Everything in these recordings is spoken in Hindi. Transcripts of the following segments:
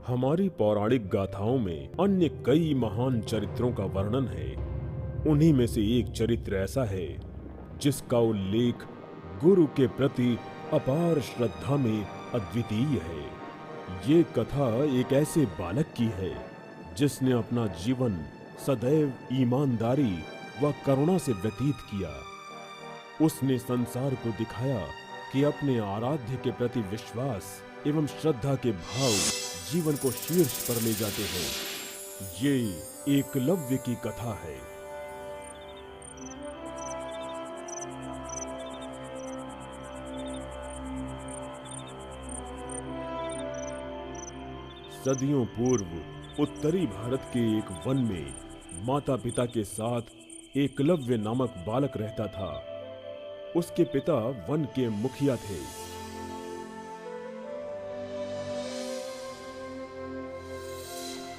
हमारी पौराणिक गाथाओं में अन्य कई महान चरित्रों का वर्णन है। उन्हीं में से एक चरित्र ऐसा है जिसका उल्लेख गुरु के प्रति अपार श्रद्धा में अद्वितीय है। ये कथा एक ऐसे बालक की है जिसने अपना जीवन सदैव ईमानदारी व करुणा से व्यतीत किया। उसने संसार को दिखाया कि अपने आराध्य के प्रति विश्वास एवं श्रद्धा के भाव जीवन को शीर्ष पर ले जाते हैं। ये एकलव्य की कथा है। सदियों पूर्व उत्तरी भारत के एक वन में माता पिता के साथ एकलव्य नामक बालक रहता था। उसके पिता वन के मुखिया थे।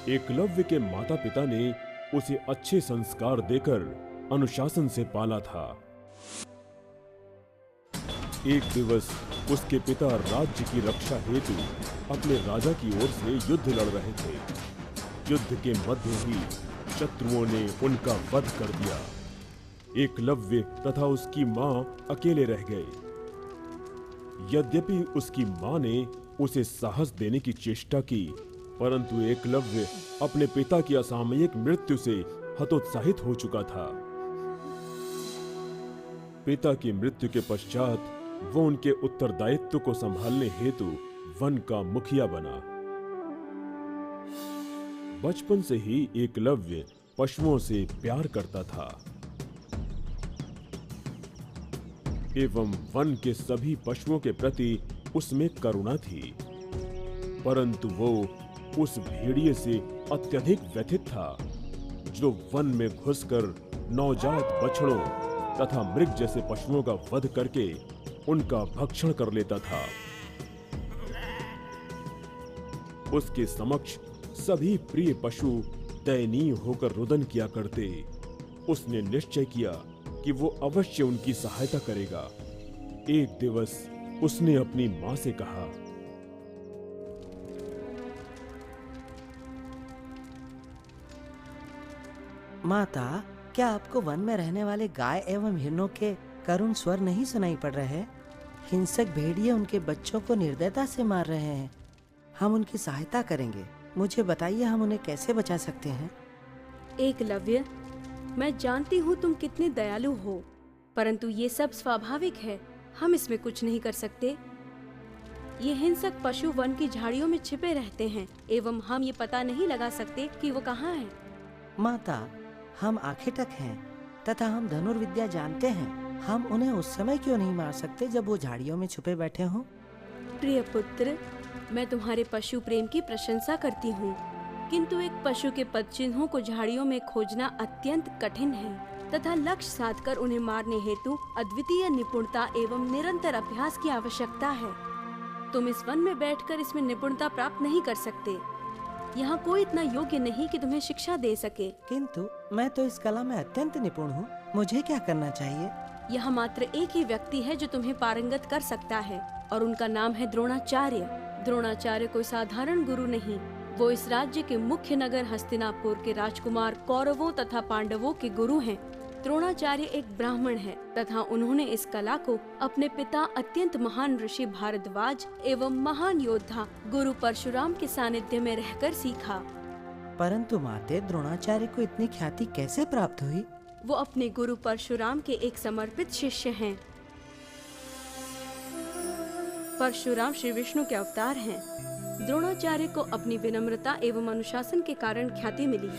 एकलव्य के माता पिता ने उसे अच्छे संस्कार देकर अनुशासन से पाला था। एक दिवस उसके पिता राज्य की रक्षा हेतु अपने राजा की ओर से युद्ध लड़ रहे थे। युद्ध के मध्य ही शत्रुओं ने उनका वध कर दिया। एकलव्य तथा उसकी मां अकेले रह गए। यद्यपि उसकी मां ने उसे साहस देने की चेष्टा की, परंतु एकलव्य अपने पिता की असामयिक मृत्यु से हतोत्साहित हो चुका था। पिता की मृत्यु के पश्चात वो उनके उत्तरदायित्व को संभालने हेतु वन का मुखिया बना। बचपन से ही एकलव्य पशुओं से प्यार करता था एवं वन के सभी पशुओं के प्रति उसमें करुणा थी, परंतु वो उस भेड़िए से अत्यधिक व्यथित था जो वन में घुसकर नवजात बछड़ों तथा मृग जैसे पशुओं का वध करके उनका भक्षण कर लेता था। उसके समक्ष सभी प्रिय पशु दयनीय होकर रुदन किया करते। उसने निश्चय किया कि वो अवश्य उनकी सहायता करेगा। एक दिवस उसने अपनी मां से कहा, माता, क्या आपको वन में रहने वाले गाय एवं हिरणों के करुण स्वर नहीं सुनाई पड़ रहे? हिंसक भेड़िए उनके बच्चों को निर्दयता से मार रहे हैं। हम उनकी सहायता करेंगे। मुझे बताइए, हम उन्हें कैसे बचा सकते हैं? एकलव्य, मैं जानती हूँ तुम कितने दयालु हो, परंतु ये सब स्वाभाविक है। हम इसमें कुछ नहीं कर सकते। ये हिंसक पशु वन की झाड़ियों में छिपे रहते हैं एवं हम ये पता नहीं लगा सकते कि वो कहाँ हैं। माता, हम आखेटक हैं तथा हम धनुर्विद्या जानते हैं। हम उन्हें उस समय क्यों नहीं मार सकते जब वो झाड़ियों में छुपे बैठे हों? प्रिय पुत्र, मैं तुम्हारे पशु प्रेम की प्रशंसा करती हूँ, किंतु एक पशु के पदचिन्हों को झाड़ियों में खोजना अत्यंत कठिन है तथा लक्ष्य साधकर उन्हें मारने हेतु अद्वितीय निपुणता एवं निरंतर अभ्यास की आवश्यकता है। तुम इस वन में बैठकर इसमें निपुणता प्राप्त नहीं कर सकते। यहाँ कोई इतना योग्य नहीं कि तुम्हें शिक्षा दे सके। किंतु मैं तो इस कला में अत्यंत निपुण हूँ। मुझे क्या करना चाहिए? यहाँ मात्र एक ही व्यक्ति है जो तुम्हें पारंगत कर सकता है और उनका नाम है द्रोणाचार्य। द्रोणाचार्य कोई साधारण गुरु नहीं, वो इस राज्य के मुख्य नगर हस्तिनापुर के राजकुमार कौरवों तथा पांडवों के गुरु हैं। द्रोणाचार्य एक ब्राह्मण है तथा उन्होंने इस कला को अपने पिता अत्यंत महान ऋषि भारद्वाज एवं महान योद्धा गुरु परशुराम के सानिध्य में रहकर सीखा। परंतु माते, द्रोणाचार्य को इतनी ख्याति कैसे प्राप्त हुई? वो अपने गुरु परशुराम के एक समर्पित शिष्य हैं। परशुराम श्री विष्णु के अवतार हैं। द्रोणाचार्य को अपनी विनम्रता एवं अनुशासन के कारण ख्याति मिली।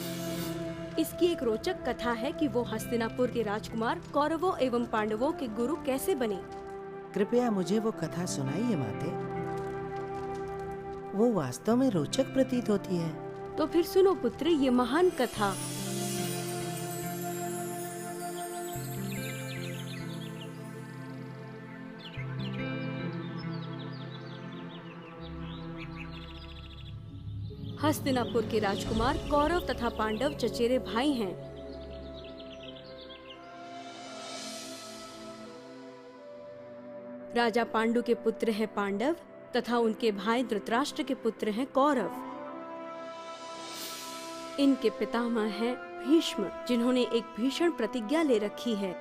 इसकी एक रोचक कथा है कि वो हस्तिनापुर के राजकुमार कौरवों एवं पांडवों के गुरु कैसे बने। कृपया मुझे वो कथा सुनाइए माते। वो वास्तव में रोचक प्रतीत होती है। तो फिर सुनो पुत्र ये महान कथा। हस्तिनापुर के राजकुमार कौरव तथा पांडव चचेरे भाई हैं। राजा पांडु के पुत्र है पांडव तथा उनके भाई धृतराष्ट्र के पुत्र हैं कौरव। इनके पितामह हैं भीष्म, जिन्होंने एक भीषण प्रतिज्ञा ले रखी है।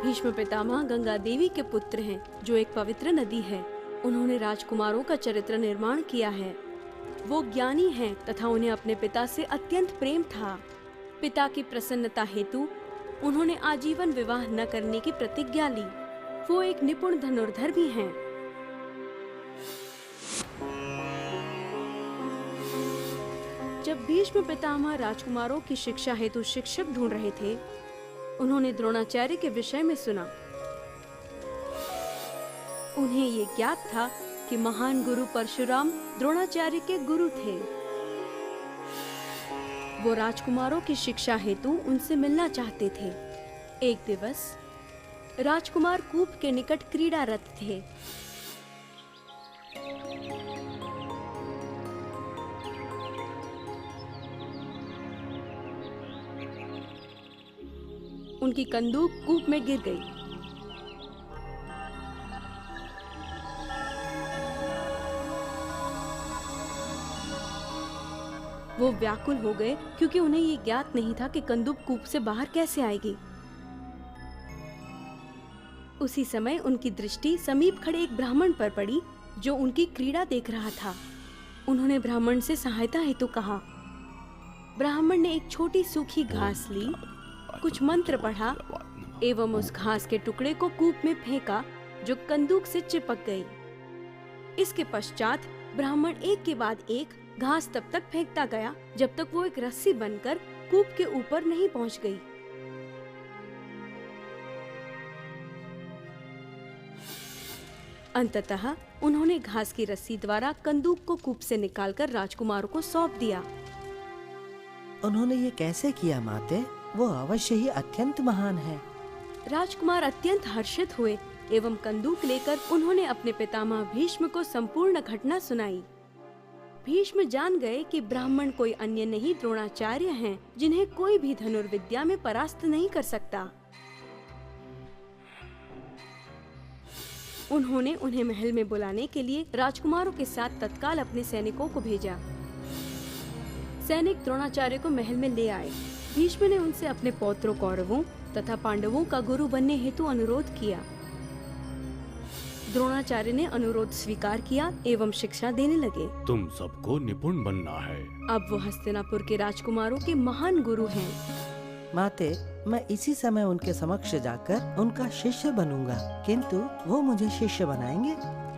भीष्म पितामह गंगा देवी के पुत्र हैं, जो एक पवित्र नदी है। उन्होंने राजकुमारों का चरित्र निर्माण किया है। वो ज्ञानी हैं तथा उन्हें अपने पिता से अत्यंत प्रेम था। पिता की प्रसन्नता हेतु उन्होंने आजीवन विवाह न करने की प्रतिज्ञा ली। वो एक निपुण धनुर्धर भी हैं। जब भीष्म पितामह राजकुमारों की शिक्षा हेतु शिक्षक ढूंढ रहे थे, उन्होंने द्रोणाचार्य के विषय में सुना। उन्हें ये ज्ञात था कि महान गुरु परशुराम द्रोणाचार्य के गुरु थे। वो राजकुमारों की शिक्षा हेतु उनसे मिलना चाहते थे। एक दिवस राजकुमार कूप के निकट क्रीड़ारत थे। उनकी कंदूक कूप में गिर गई। वो व्याकुल हो गए, क्योंकि उन्हें ये ज्ञात नहीं था कि कंदूक कूप से बाहर कैसे आएगी। उसी समय उनकी दृष्टि समीप खड़े एक ब्राह्मण पर पड़ी, जो उनकी क्रीड़ा देख रहा था। उन्होंने ब्राह्मण से सहायता हेतु कहा। ब्राह्मण ने एक छोटी सूखी घास ली, कुछ मंत्र पढ़ा एवं उस घास के टुकड़े को कूप में फेंका, जो कंदूक से चिपक गई। इसके पश्चात ब्राह्मण एक के बाद एक घास तब तक फेंकता गया, जब तक वो एक रस्सी बनकर कूप के ऊपर नहीं पहुंच गई। अंततः उन्होंने घास की रस्सी द्वारा कंदूक को कूप से निकालकर राजकुमारों को सौंप दिया। उन्होंने ये कैसे किया माते? वो अवश्य ही अत्यंत महान है। राजकुमार अत्यंत हर्षित हुए एवं कंदूक लेकर उन्होंने अपने पितामह भीष्म को संपूर्ण घटना सुनाई। भीष्म जान गए कि ब्राह्मण कोई अन्य नहीं द्रोणाचार्य हैं, जिन्हें कोई भी धनुर्विद्या में परास्त नहीं कर सकता। उन्होंने उन्हें महल में बुलाने के लिए राजकुमारों के साथ तत्काल अपने सैनिकों को भेजा। सैनिक द्रोणाचार्य को महल में ले आए। भीष्म ने उनसे अपने पौत्रों कौरवों तथा पांडवों का गुरु बनने हेतु अनुरोध किया। द्रोणाचार्य ने अनुरोध स्वीकार किया एवं शिक्षा देने लगे। तुम सबको निपुण बनना है। अब वो हस्तिनापुर के राजकुमारों के महान गुरु हैं। माते, मैं इसी समय उनके समक्ष जाकर उनका शिष्य बनूंगा, किंतु वो मुझे शिष्य बनाएंगे?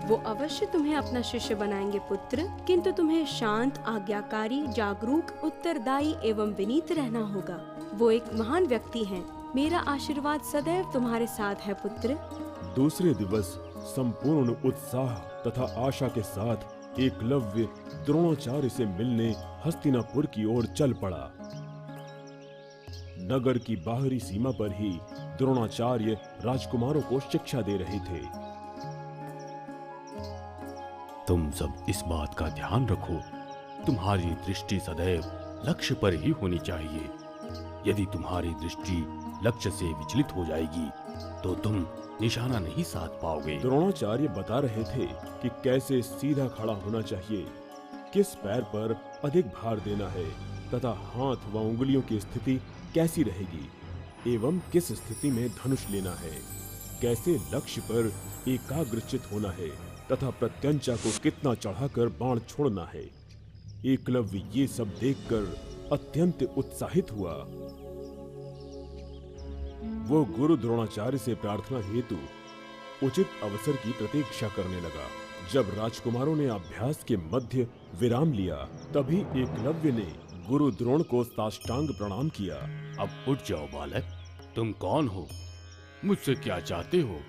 वो अवश्य तुम्हें अपना शिष्य बनाएंगे पुत्र, किंतु तुम्हें शांत, आज्ञाकारी, जागरूक, उत्तरदायी एवं विनीत रहना होगा। वो एक महान व्यक्ति हैं। मेरा आशीर्वाद सदैव तुम्हारे साथ है पुत्र। दूसरे दिवस संपूर्ण उत्साह तथा आशा के साथ एकलव्य द्रोणाचार्य से मिलने हस्तिनापुर की ओर चल पड़ा। नगर की बाहरी सीमा पर ही द्रोणाचार्य राजकुमारों को शिक्षा दे रहे थे। तुम सब इस बात का ध्यान रखो, तुम्हारी दृष्टि सदैव लक्ष्य पर ही होनी चाहिए। यदि तुम्हारी दृष्टि लक्ष्य से विचलित हो जाएगी तो तुम निशाना नहीं साध पाओगे। द्रोणाचार्य बता रहे थे कि कैसे सीधा खड़ा होना चाहिए, किस पैर पर अधिक भार देना है तथा हाथ व उंगलियों की स्थिति कैसी रहेगी एवं किस स्थिति में धनुष लेना है, कैसे लक्ष्य पर एकाग्रचित होना है तथा प्रत्यंचा को कितना चढ़ाकर बाण छोड़ना है। एकलव्य ये सब देखकर अत्यंत उत्साहित हुआ। वो गुरु द्रोणाचार्य से प्रार्थना हेतु उचित अवसर की प्रतीक्षा करने लगा। जब राजकुमारों ने अभ्यास के मध्य विराम लिया, तभी एकलव्य ने गुरु द्रोण को साष्टांग प्रणाम किया। अब उठ जाओ बालक, तुम कौन हो? मुझसे क्या चाहते हो?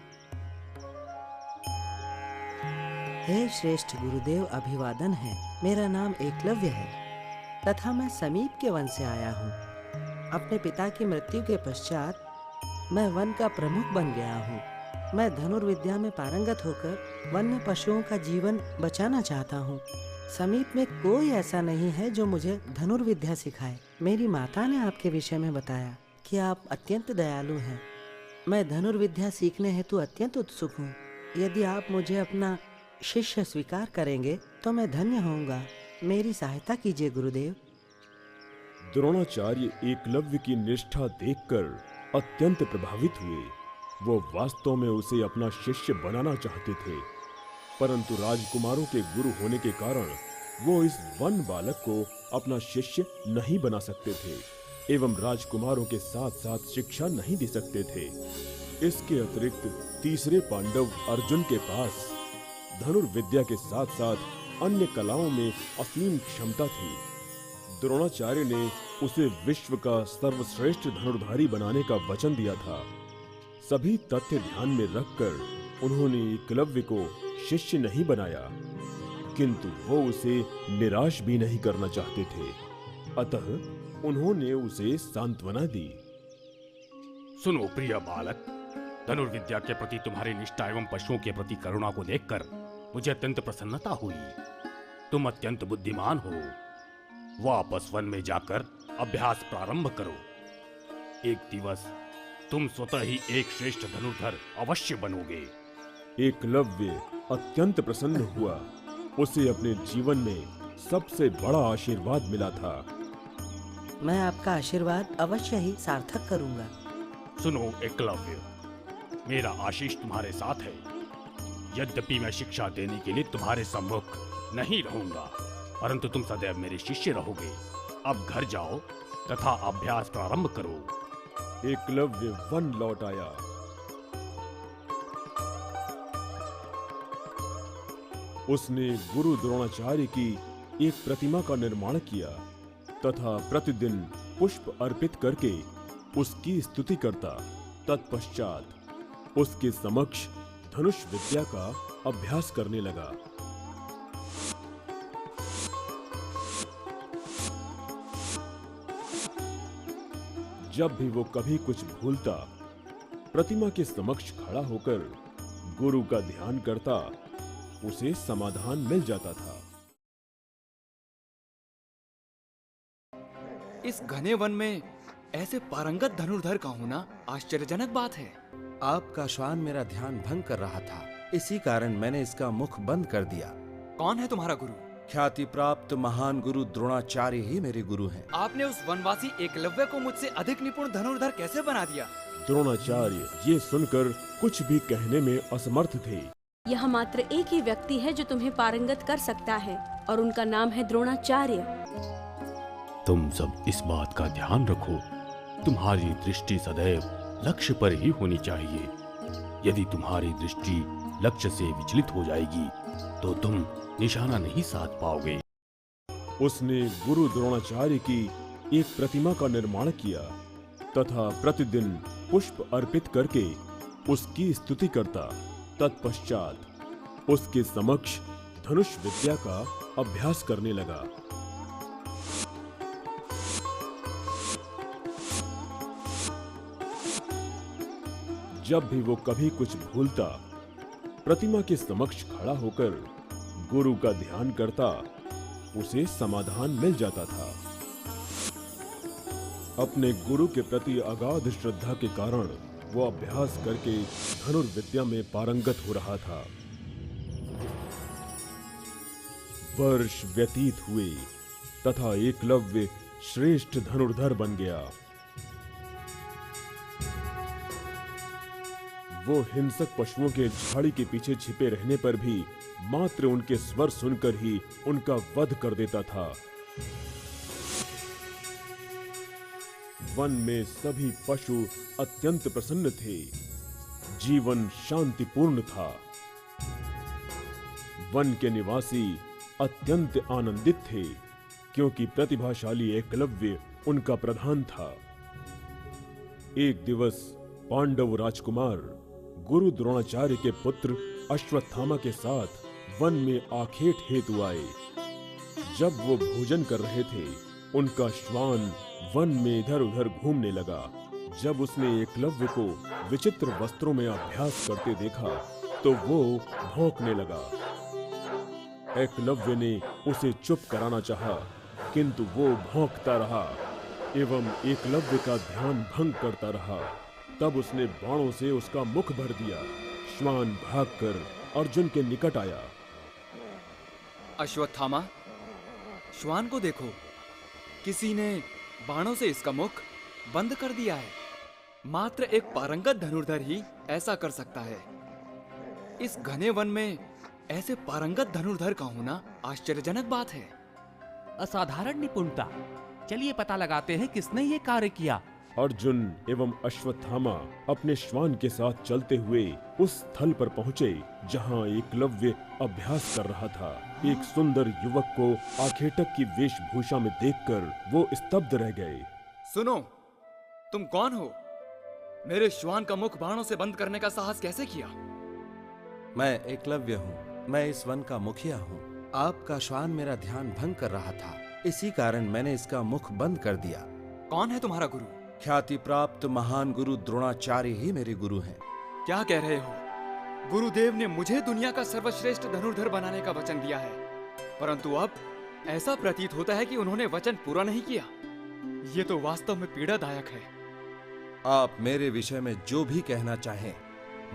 हे श्रेष्ठ गुरुदेव, अभिवादन है। मेरा नाम एकलव्य है तथा मैं समीप के वन से आया हूँ। अपने पिता की मृत्यु के पश्चात मैं वन का प्रमुख बन गया हूँ। मैं धनुर्विद्या में पारंगत होकर वन्य पशुओं का जीवन बचाना चाहता हूँ। समीप में कोई ऐसा नहीं है जो मुझे धनुर्विद्या सिखाए। मेरी माता ने आपके विषय में बताया कि आप अत्यंत दयालु हैं। मैं धनुर्विद्या सीखने हेतु अत्यंत उत्सुक हूँ। यदि आप मुझे अपना शिष्य स्वीकार करेंगे तो तो मैं धन्य होऊंगा। मेरी सहायता कीजिए गुरुदेव। द्रोणाचार्य एकलव्य की निष्ठा देखकर अत्यंत प्रभावित हुए। वो वास्तव में उसे अपना शिष्य बनाना चाहते थे, परंतु राजकुमारों के गुरु होने के कारण वो इस वन बालक को अपना शिष्य नहीं बना सकते थे एवं राजकुमारों के साथ साथ शिक्षा नहीं दे सकते थे। इसके अतिरिक्त तीसरे पांडव अर्जुन के पास धनुर्विद्या के साथ साथ अन्य कलाओं में असीम क्षमता थी। द्रोणाचार्य ने उसे विश्व का सर्वश्रेष्ठ धनुर्धारी बनाने का वचन दिया था। सभी तथ्य ध्यान में रखकर उन्होंने एकलव्य को शिष्य नहीं बनाया, किंतु वो उसे निराश भी नहीं करना चाहते थे। अतः उन्होंने उसे सांत्वना दी। सुनो प्रिय बालक, धनुर्विद्या के प्रति तुम्हारी निष्ठा एवं पशुओं के प्रति करुणा को देखकर मुझे अत्यंत प्रसन्नता हुई। तुम अत्यंत बुद्धिमान हो। वापस वन में जाकर अभ्यास प्रारंभ करो। एक दिवस तुम स्वतः ही एक श्रेष्ठ धनुर्धर अवश्य बनोगे। एकलव्य अत्यंत प्रसन्न हुआ। उसे अपने जीवन में सबसे बड़ा आशीर्वाद मिला था। मैं आपका आशीर्वाद अवश्य ही सार्थक करूंगा। सुनो एकलव्य, मेरा आशीष तुम्हारे साथ है। यद्यपि मैं शिक्षा देने के लिए तुम्हारे सम्मुख नहीं रहूंगा, परंतु तुम सदैव मेरे शिष्य रहोगे। अब घर जाओ तथा अभ्यास प्रारंभ करो। एकलव्य वन लौट आया। उसने गुरु द्रोणाचार्य की एक प्रतिमा का निर्माण किया तथा प्रतिदिन पुष्प अर्पित करके उसकी स्तुति करता। तत्पश्चात उसके समक्ष धनुष विद्या का अभ्यास करने लगा। जब भी वो कभी कुछ भूलता, प्रतिमा के समक्ष खड़ा होकर गुरु का ध्यान करता, उसे समाधान मिल जाता था। इस घने वन में ऐसे पारंगत धनुर्धर का होना आश्चर्यजनक बात है। आपका श्वान मेरा ध्यान भंग कर रहा था, इसी कारण मैंने इसका मुख बंद कर दिया। कौन है तुम्हारा गुरु? ख्याति प्राप्त महान गुरु द्रोणाचार्य ही मेरे गुरु हैं। आपने उस वनवासी एकलव्य को मुझसे अधिक निपुण धनुर्धर कैसे बना दिया? द्रोणाचार्य ये सुनकर कुछ भी कहने में असमर्थ थे। यह मात्र एक ही व्यक्ति है जो तुम्हें पारंगत कर सकता है, और उनका नाम है द्रोणाचार्य। तुम सब इस बात का ध्यान रखो, तुम्हारी दृष्टि सदैव लक्ष्य पर ही होनी चाहिए। यदि तुम्हारी दृष्टि लक्ष्य से विचलित हो जाएगी तो तुम निशाना नहीं साध पाओगे। उसने गुरु द्रोणाचार्य की एक प्रतिमा का निर्माण किया तथा प्रतिदिन पुष्प अर्पित करके उसकी स्तुति करता। तत्पश्चात उसके समक्ष धनुष विद्या का अभ्यास करने लगा। जब भी वो कभी कुछ भूलता, प्रतिमा के समक्ष खड़ा होकर गुरु का ध्यान करता, उसे समाधान मिल जाता था। अपने गुरु के प्रति अगाध श्रद्धा के कारण वो अभ्यास करके धनुर्विद्या में पारंगत हो रहा था। वर्ष व्यतीत हुए तथा एकलव्य श्रेष्ठ धनुर्धर बन गया। वो हिंसक पशुओं के झाड़ी के पीछे छिपे रहने पर भी मात्र उनके स्वर सुनकर ही उनका वध कर देता था। वन में सभी पशु अत्यंत प्रसन्न थे। जीवन शांतिपूर्ण था। वन के निवासी अत्यंत आनंदित थे, क्योंकि प्रतिभाशाली एकलव्य उनका प्रधान था। एक दिवस पांडव राजकुमार गुरु द्रोणाचार्य के पुत्र अश्वत्थामा के साथ वन में आखेट हेतु आए। जब वो भोजन कर रहे थे, उनका श्वान वन में इधर उधर घूमने लगा। जब उसने एकलव्य को विचित्र वस्त्रों में अभ्यास करते देखा तो वो भौंकने लगा। एकलव्य ने उसे चुप कराना चाहा, किंतु वो भौंकता रहा एवं एकलव्य का ध्यान भंग करता रहा। तब उसने बाणों से उसका मुख भर दिया। श्वान भागकर अर्जुन के निकट आया। अश्वत्थामा, श्वान को देखो, किसी ने बाणों से इसका मुख बंद कर दिया है। मात्र एक पारंगत धनुर्धर ही ऐसा कर सकता है। इस घने वन में ऐसे पारंगत धनुर्धर का होना आश्चर्यजनक बात है। असाधारण निपुणता। चलिए पता लगाते हैं किसने ये कार्य किया। अर्जुन एवं अश्वत्थामा अपने श्वान के साथ चलते हुए उस स्थल पर पहुँचे जहाँ एकलव्य अभ्यास कर रहा था। एक सुंदर युवक को आखेटक की वेशभूषा में देखकर वो स्तब्ध रह गए। सुनो, तुम कौन हो? मेरे श्वान का मुख बाणों से बंद करने का साहस कैसे किया? मैं एकलव्य हूँ, मैं इस वन का मुखिया हूँ। आपका श्वान मेरा ध्यान भंग कर रहा था, इसी कारण मैंने इसका मुख बंद कर दिया। कौन है तुम्हारा गुरु? ख्याति प्राप्त महान गुरु द्रोणाचार्य ही मेरे गुरु हैं। क्या कह रहे हो? गुरुदेव ने मुझे दुनिया का सर्वश्रेष्ठ धनुर्धर बनाने का वचन दिया है, परंतु अब ऐसा प्रतीत होता है कि उन्होंने वचन पूरा नहीं किया। ये तो वास्तव में पीड़ादायक है। आप मेरे विषय में जो भी कहना चाहें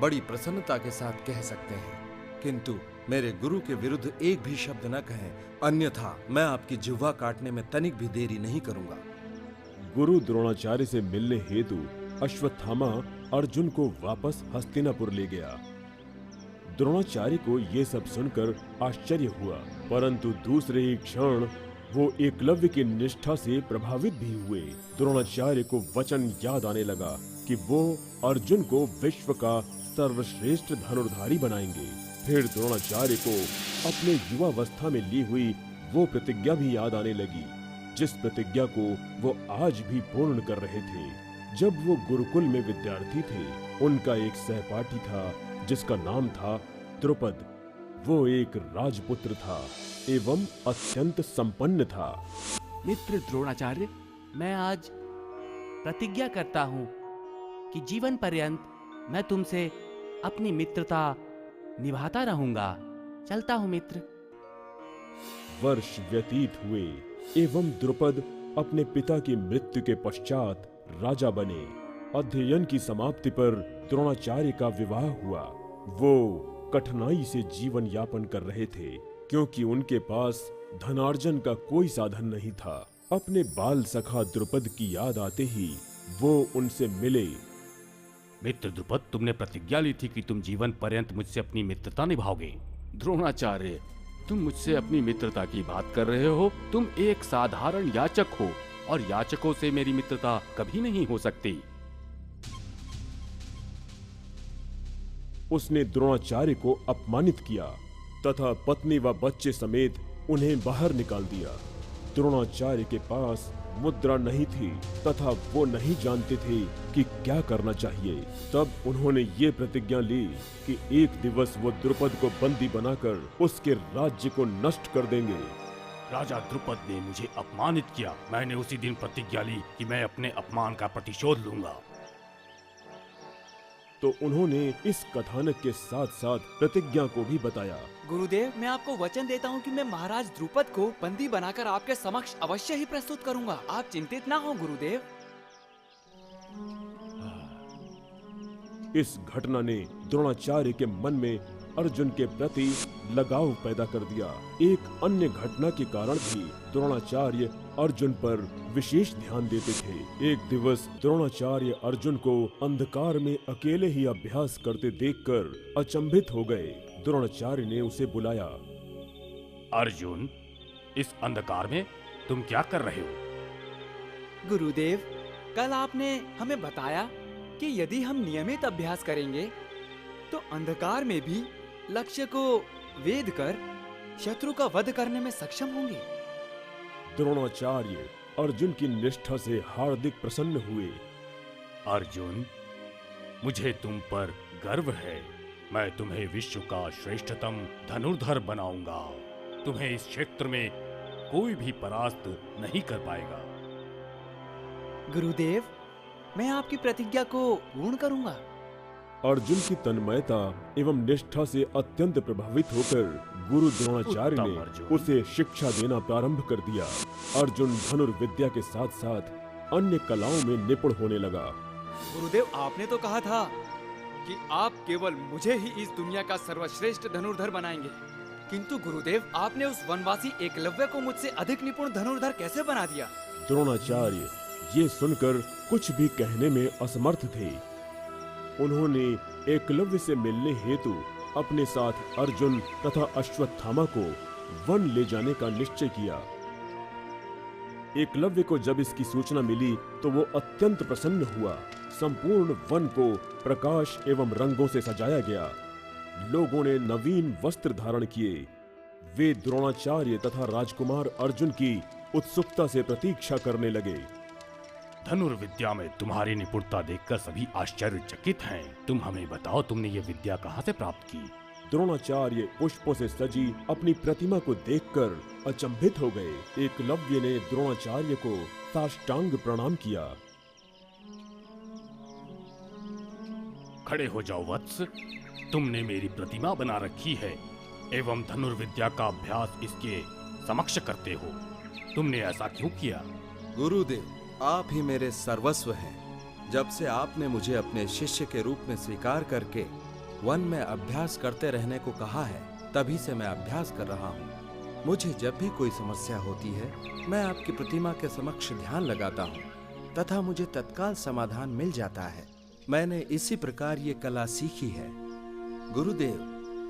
बड़ी प्रसन्नता के साथ कह सकते हैं, किंतु मेरे गुरु के विरुद्ध एक भी शब्द न कहें, अन्यथा मैं आपकी जिह्वा काटने में तनिक भी देरी नहीं करूंगा। गुरु द्रोणाचार्य से मिलने हेतु अश्वत्थामा अर्जुन को वापस हस्तिनापुर ले गया। द्रोणाचार्य को ये सब सुनकर आश्चर्य हुआ, परंतु दूसरे ही क्षण वो एकलव्य की निष्ठा से प्रभावित भी हुए। द्रोणाचार्य को वचन याद आने लगा कि वो अर्जुन को विश्व का सर्वश्रेष्ठ धनुर्धारी बनाएंगे। फिर द्रोणाचार्य को अपने युवावस्था में ली हुई वो प्रतिज्ञा भी याद आने लगी, जिस प्रतिज्ञा को वो आज भी पूर्ण कर रहे थे। जब वो गुरुकुल में विद्यार्थी थे, उनका एक सहपाठी था जिसका नाम था द्रुपद। वो एक राजपुत्र था एवं अत्यंत संपन्न था। मित्र द्रोणाचार्य, मैं आज प्रतिज्ञा करता हूँ कि जीवन पर्यंत मैं तुमसे अपनी मित्रता निभाता रहूंगा। चलता हूँ मित्र। वर्ष व्यतीत हुए एवं द्रुपद अपने पिता की मृत्यु के पश्चात राजा बने। अध्ययन की समाप्ति पर द्रोणाचार्य का विवाह हुआ। वो कठिनाई से जीवन यापन कर रहे थे क्योंकि उनके पास धनार्जन का कोई साधन नहीं था। अपने बाल सखा द्रुपद की याद आते ही वो उनसे मिले। मित्र द्रुपद, तुमने प्रतिज्ञा ली थी कि तुम जीवन पर्यंत मुझसे अपनी मित्रता निभाओगे। द्रोणाचार्य, तुम मुझसे अपनी मित्रता की बात कर रहे हो? तुम एक साधारण याचक हो और याचकों से मेरी मित्रता कभी नहीं हो सकती। उसने द्रोणाचार्य को अपमानित किया तथा पत्नी व बच्चे समेत उन्हें बाहर निकाल दिया। द्रोणाचार्य के पास मुद्रा नहीं थी तथा वो नहीं जानते थे कि क्या करना चाहिए। तब उन्होंने ये प्रतिज्ञा ली कि एक दिवस वो द्रुपद को बंदी बनाकर उसके राज्य को नष्ट कर देंगे। राजा द्रुपद ने मुझे अपमानित किया। मैंने उसी दिन प्रतिज्ञा ली कि मैं अपने अपमान का प्रतिशोध लूंगा। तो उन्होंने इस कथानक के साथ साथ प्रतिज्ञा को भी बताया। गुरुदेव, मैं आपको वचन देता हूँ कि मैं महाराज द्रुपद को बंदी बनाकर आपके समक्ष अवश्य ही प्रस्तुत करूंगा। आप चिंतित ना हो गुरुदेव। इस घटना ने द्रोणाचार्य के मन में अर्जुन के प्रति लगाव पैदा कर दिया। एक अन्य घटना के कारण भी द्रोणाचार्य अर्जुन पर विशेष ध्यान देते थे। एक दिवस द्रोणाचार्य अर्जुन को अंधकार में अकेले ही अभ्यास करते देखकर अचंभित हो गए। द्रोणाचार्य ने उसे बुलाया। अर्जुन, इस अंधकार में तुम क्या कर रहे हो? गुरुदेव, कल आपने हमें बताया कि यदि हम नियमित अभ्यास करेंगे तो अंधकार में भी लक्ष्य को वेध कर शत्रु का वध करने में सक्षम होंगे। द्रोणाचार्य अर्जुन की निष्ठा से हार्दिक प्रसन्न हुए। अर्जुन, मुझे तुम पर गर्व है। मैं तुम्हें विश्व का श्रेष्ठतम धनुर्धर बनाऊंगा। तुम्हें इस क्षेत्र में कोई भी परास्त नहीं कर पाएगा। गुरुदेव, मैं आपकी प्रतिज्ञा को पूर्ण करूंगा। अर्जुन की तन्मयता एवं निष्ठा से अत्यंत प्रभावित होकर गुरु द्रोणाचार्य ने उसे शिक्षा देना प्रारंभ कर दिया। अर्जुन धनुर्विद्या के साथ साथ अन्य कलाओं में निपुण होने लगा। गुरुदेव, आपने तो कहा था कि आप केवल मुझे ही इस दुनिया का सर्वश्रेष्ठ धनुर्धर बनाएंगे, किंतु गुरुदेव, आपने उस वनवासी एकलव्य को मुझसे अधिक निपुण धनुर्धर कैसे बना दिया? द्रोणाचार्य ये सुनकर कुछ भी कहने में असमर्थ थे। उन्होंने एकलव्य से मिलने हेतु अपने साथ अर्जुन तथा अश्वत्थामा को वन ले जाने का निश्चय किया। एकलव्य को जब इसकी सूचना मिली तो वो अत्यंत प्रसन्न हुआ। संपूर्ण वन को प्रकाश एवं रंगों से सजाया गया। लोगों ने नवीन वस्त्र धारण किए। वे द्रोणाचार्य तथा राजकुमार अर्जुन की उत्सुकता से प्रतीक्षा करने लगे। धनुर्विद्या में तुम्हारी निपुणता देखकर सभी आश्चर्यचकित हैं। तुम हमें बताओ, तुमने ये विद्या कहाँ से प्राप्त की? द्रोणाचार्य पुष्पों से सजी अपनी प्रतिमा को देखकर अचंभित हो गए। एकलव्य ने द्रोणाचार्य को साष्टांग प्रणाम किया। खड़े हो जाओ वत्स, तुमने मेरी प्रतिमा बना रखी है एवं धनुर्विद्या का अभ्यास इसके समक्ष करते हो। तुमने ऐसा क्यों किया? गुरुदेव, आप ही मेरे सर्वस्व हैं। जब से आपने मुझे अपने शिष्य के रूप में स्वीकार करके वन में अभ्यास करते रहने को कहा है, तभी से मैं अभ्यास कर रहा हूँ। मुझे जब भी कोई समस्या होती है, मैं आपकी प्रतिमा के समक्ष ध्यान लगाता हूँ तथा मुझे तत्काल समाधान मिल जाता है। मैंने इसी प्रकार ये कला सीखी है। गुरुदेव,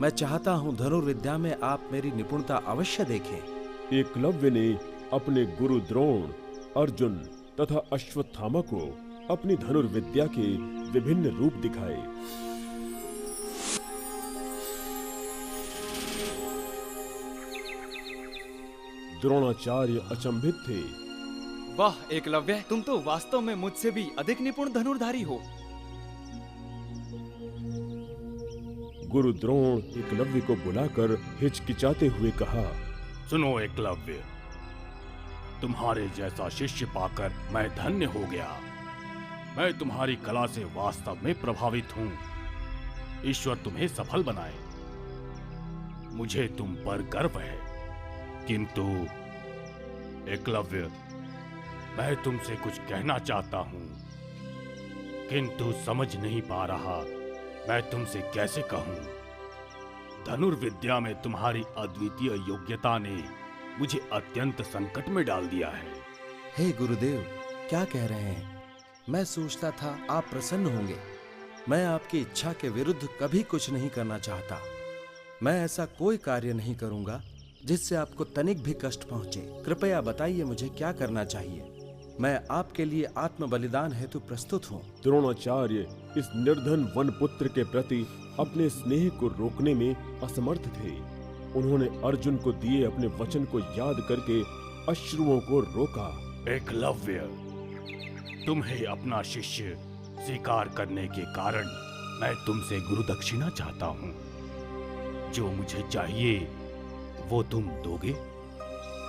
मैं चाहता हूँ धनुर्विद्या में आप मेरी निपुणता अवश्य देखें। एकलव्य ने अपने गुरु द्रोण, अर्जुन तथा अश्वत्थामा को अपनी धनुर्विद्या के विभिन्न रूप दिखाए। द्रोणाचार्य अचंभित थे। वाह एकलव्य, तुम तो वास्तव में मुझसे भी अधिक निपुण धनुर्धारी हो। गुरु द्रोण एकलव्य को बुलाकर हिचकिचाते हुए कहा, सुनो एकलव्य, तुम्हारे जैसा शिष्य पाकर मैं धन्य हो गया। मैं तुम्हारी कला से वास्तव में प्रभावित हूँ। ईश्वर तुम्हें सफल बनाए। मुझे तुम पर गर्व है। किंतु एकलव्य, मैं तुमसे कुछ कहना चाहता हूँ, किंतु समझ नहीं पा रहा मैं तुमसे कैसे कहूँ। धनुर्विद्या में तुम्हारी अद्वितीय योग्यता ने मुझे अत्यंत संकट में डाल दिया है। हे गुरुदेव, क्या कह रहे हैं? मैं सोचता था आप प्रसन्न होंगे। मैं आपकी इच्छा के विरुद्ध कभी कुछ नहीं करना चाहता। मैं ऐसा कोई कार्य नहीं करूंगा जिससे आपको तनिक भी कष्ट पहुंचे। कृपया बताइए मुझे क्या करना चाहिए। मैं आपके लिए आत्म बलिदान हेतु प्रस्तुत हूँ। द्रोणाचार्य इस निर्धन वन पुत्र के प्रति अपने स्नेह को रोकने में असमर्थ थे। उन्होंने अर्जुन को दिए अपने वचन को याद करके अश्रुओं को रोका। एकलव्य, तुम्हें अपना शिष्य स्वीकार करने के कारण मैं तुमसे गुरु दक्षिणा चाहता हूँ। जो मुझे चाहिए वो तुम दोगे?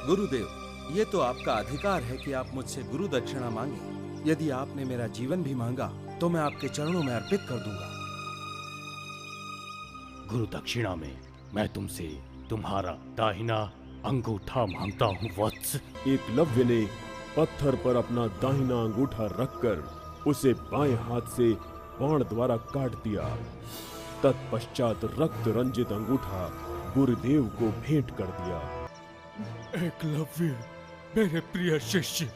गुरुदेव, ये तो आपका अधिकार है कि आप मुझसे गुरु दक्षिणा मांगे। यदि आपने मेरा जीवन भी मांगा तो मैं आपके चरणों में अर्पित कर दूंगा। गुरु दक्षिणा में मैं तुमसे तुम्हारा दाहिना अंगूठा मांगता हूँ वत्स। एकलव्य ने पत्थर पर अपना दाहिना अंगूठा रखकर उसे बाएं हाथ से बाण द्वारा काट दिया। तत्पश्चात रक्त रंजित अंगूठा गुरुदेव को भेंट कर दिया। एकलव्य, मेरे प्रिय शिष्य,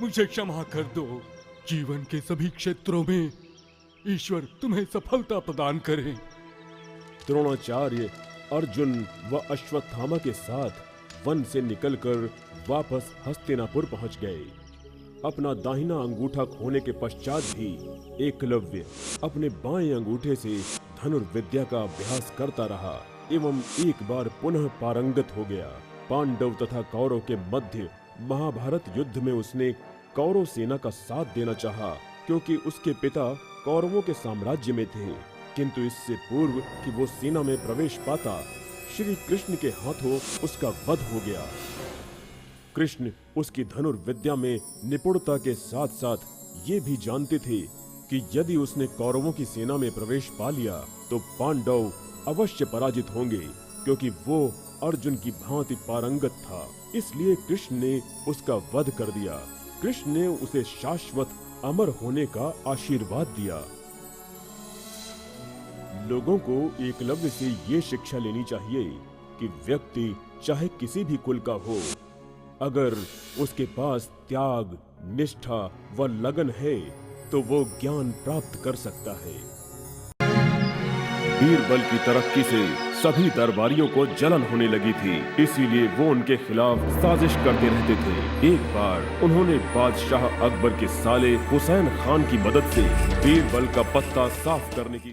मुझे क्षमा कर दो। जीवन के सभी क्षेत्रों में ईश्वर तुम्हें सफलता प्रदान करे। द्रोणाचार्य अर्जुन व अश्वत्थामा के साथ वन से निकलकर वापस हस्तिनापुर पहुंच गए। अपना दाहिना अंगूठा खोने के पश्चात भी एकलव्य अपने बाएं अंगूठे से धनुर्विद्या का अभ्यास करता रहा एवं एक बार पुनः पारंगत हो गया। पांडव तथा कौरव के मध्य महाभारत युद्ध में उसने कौरव सेना का साथ देना चाहा, क्योंकि उसके पिता कौरवों के साम्राज्य में थे। किंतु इससे पूर्व कि वो सेना में प्रवेश पाता, श्री कृष्ण के हाथों उसका वध हो गया। कृष्ण उसकी धनुर्विद्या में निपुणता के साथ साथ ये भी जानते थे कि यदि उसने कौरवों की सेना में प्रवेश पा लिया तो पांडव अवश्य पराजित होंगे, क्योंकि वो अर्जुन की भांति पारंगत था। इसलिए कृष्ण ने उसका वध कर दिया। कृष्ण ने उसे शाश्वत अमर होने का आशीर्वाद दिया। लोगों को एकलव्य से ये शिक्षा लेनी चाहिए कि व्यक्ति चाहे किसी भी कुल का हो, अगर उसके पास त्याग, निष्ठा व लगन है तो वो ज्ञान प्राप्त कर सकता है। बीरबल की तरक्की से सभी दरबारियों को जलन होने लगी थी, इसीलिए वो उनके खिलाफ साजिश करते रहते थे। एक बार उन्होंने बादशाह अकबर के साले हुसैन खान की मदद से बीरबल का पत्ता साफ करने की